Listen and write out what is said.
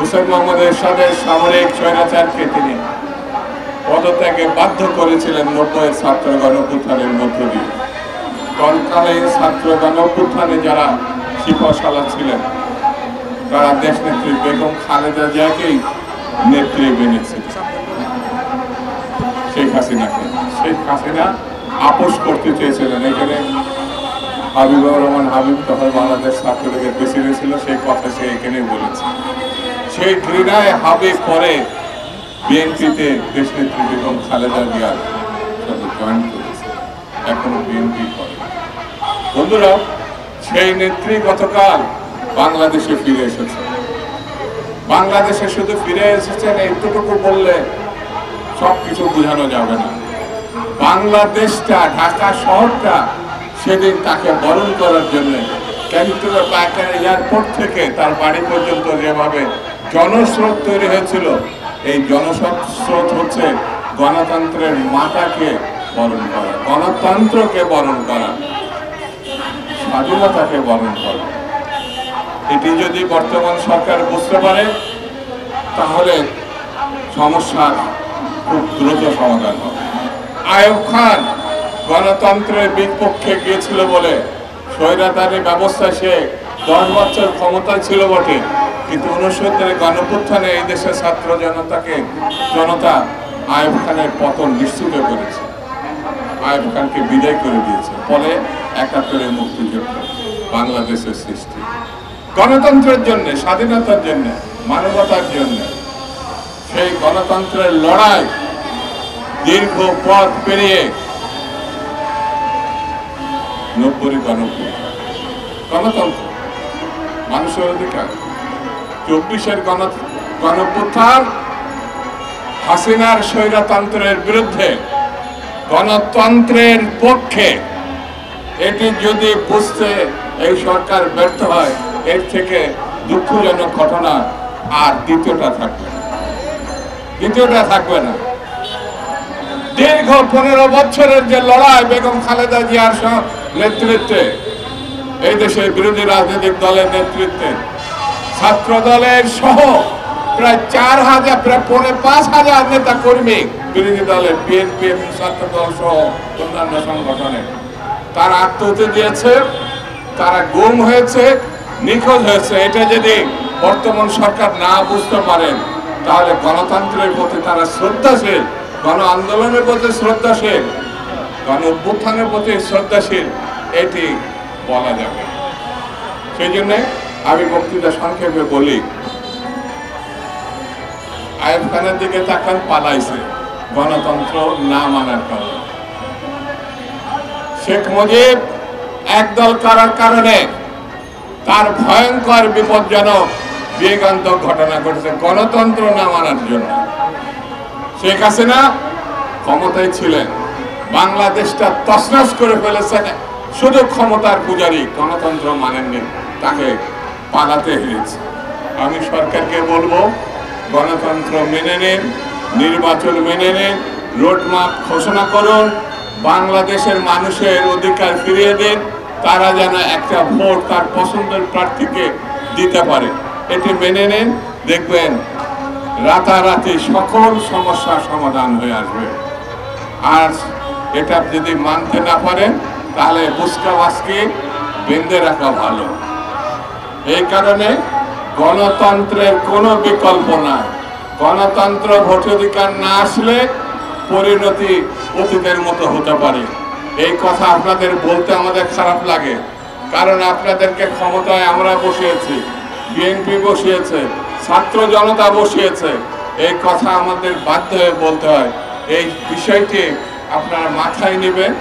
হুসেইন মোহাম্মদ এরশাদের সামরিক স্বৈরাচারকে তিনি পদত্যাগে বাধ্য করেছিলেন 90-এর ছাত্র গণঅভ্যুত্থানের মধ্য দিয়ে। তৎকালীন ছাত্র গণঅভ্যুত্থানে যারা শিপশালা ছিলেন তারা দেশনেত্রী বেগম খালেদা জিয়াকেই নেত্রী মেনেছিল। শেখ হাসিনা আপোষ করতে চেয়েছিলেন। এখানে হাবিবুর রহমান হাবিব তখন বাংলাদেশ ছাত্রলীগের প্রেসিডেন্ট ছিল, সেই কথা সে এখানে বলেছে। সেই ঘৃণায় হাবিব পরে বিএনপিতে দেশনেত্রী বেগম খালেদা জিয়ার সাথে জয়েন করেছে, এখনো বিএনপি করে। বন্ধুরা, সেই নেত্রী গতকাল বাংলাদেশে ফিরে এসেছে। বাংলাদেশে শুধু ফিরে এসেছেন এইটুকু বললে সবকিছু বোঝানো যাবে না। বাংলাদেশটা, ঢাকা শহরটা সেদিন তাকে বরণ করার জন্য ক্যান্টনমেন্ট পায়খানা এয়ারপোর্ট থেকে তার বাড়ি পর্যন্ত যেভাবে জনস্রোত তৈরি হয়েছিল, এই জনস্রোত হচ্ছে গণতন্ত্রের মাতাকে বরণ করা, গণতন্ত্রকে বরণ করা, স্বাধীনতাকে বরণ করা। এটি যদি বর্তমান সরকার বুঝতে পারে তাহলে সমস্যার খুব দ্রুত সমাধান হবে। আইয়ুব খান গণতন্ত্রের বিপক্ষে গিয়েছিল বলে স্বৈরাচারী ব্যবস্থা, সে 10 বছর ক্ষমতায় ছিল বটে, কিন্তু 69-এর গণঅভ্যুত্থানে এই দেশের ছাত্র জনতা আইয়ুব খানের পতন নিশ্চিত করেছে, আইয়ুব খানকে বিদায় করে দিয়েছে। ফলে 71-এর মুক্তিযুদ্ধ, বাংলাদেশের সৃষ্টি, গণতন্ত্রের জন্য, স্বাধীনতার জন্য, মানবতার জন্য। সেই গণতন্ত্রের লড়াই দীর্ঘ পথ পেরিয়ে 90-এর গণতন্ত্র, মানুষের অধিকার, 24-এর গণঅভ্যুত্থান হাসিনার স্বৈরতন্ত্রের বিরুদ্ধে, গণতন্ত্রের পক্ষে। এটি যদি বুঝতে এই সরকার ব্যর্থ হয়, এর থেকে দুঃখজনক ঘটনা আর দ্বিতীয়টা থাকবে না। দীর্ঘ 15 বছরের যে লড়াই বেগম খালেদা জিয়ার নেতৃত্বে, এই দেশের বিরোধী রাজনৈতিক দলের নেতৃত্বে, ছাত্র দলের সহ প্রায় 4000, প্রায় 5000 নেতা কর্মী, বিরোধী দলের বিএনপি এবং ছাত্র দল সহ অন্যান্য সংগঠনে, তারা আত্মহত্যা দিয়েছে, তারা গুম হয়েছে, নিখোঁজ হয়েছে। এটা যদি বর্তমান সরকার না বুঝতে পারেন তাহলে গণতন্ত্রের প্রতি তারা শ্রদ্ধাশীল, গণ আন্দোলনের প্রতি শ্রদ্ধাশীল, গণ অভ্যুত্থানের প্রতি শ্রদ্ধাশীল, এটি বলা যাবে। সেই জন্য আমি বক্তৃতা সংক্ষেপে বলি, আইয়ুব খানের দিকে তাকান, পালাইছে গণতন্ত্র না মানার কারণে। শেখ মুজিব একদল করার কারণে তার ভয়ঙ্কর বিপজ্জনক বিয়োগান্তক ঘটনা ঘটেছে গণতন্ত্র না মানার জন্য। শেখ হাসিনা ক্ষমতায় ছিলেন, বাংলাদেশটা তছনছ করে ফেলেছেন, শুধু ক্ষমতার পূজারী, গণতন্ত্র মানেননি, তাকে পালাতে হয়েছে। আমি সরকারকে বলবো, গণতন্ত্র মেনে নিন, নির্বাচন মেনে নিন, রোডম্যাপ ঘোষণা করুন, বাংলাদেশের মানুষের অধিকার ফিরিয়ে দিন, তারা যেন একটা ভোট তার পছন্দের প্রার্থীকে দিতে পারে। এটি মেনে নিন, দেখবেন রাতারাতি সকল সমস্যার সমাধান হয়ে আসবে। আর এটা যদি মানতে না পারেন তাহলে বুসকাবাসকে বেঁধে রাখা ভালো। এই কারণে গণতন্ত্রের কোনো বিকল্প নাই। গণতন্ত্র ভোটাধিকার না আসলে পরিণতি অতীতের মতো হতে পারে। এই কথা আপনাদের বলতে আমাদের খারাপ লাগে, কারণ আপনাদেরকে ক্ষমতায় আমরা বসিয়েছি, বিএনপি বসিয়েছে, ছাত্র জনতা বসিয়েছে। এই কথা আমাদের বাধ্য হয়ে বলতে হয়। এই বিষয়টি আপনারা মাথায় নেবেন।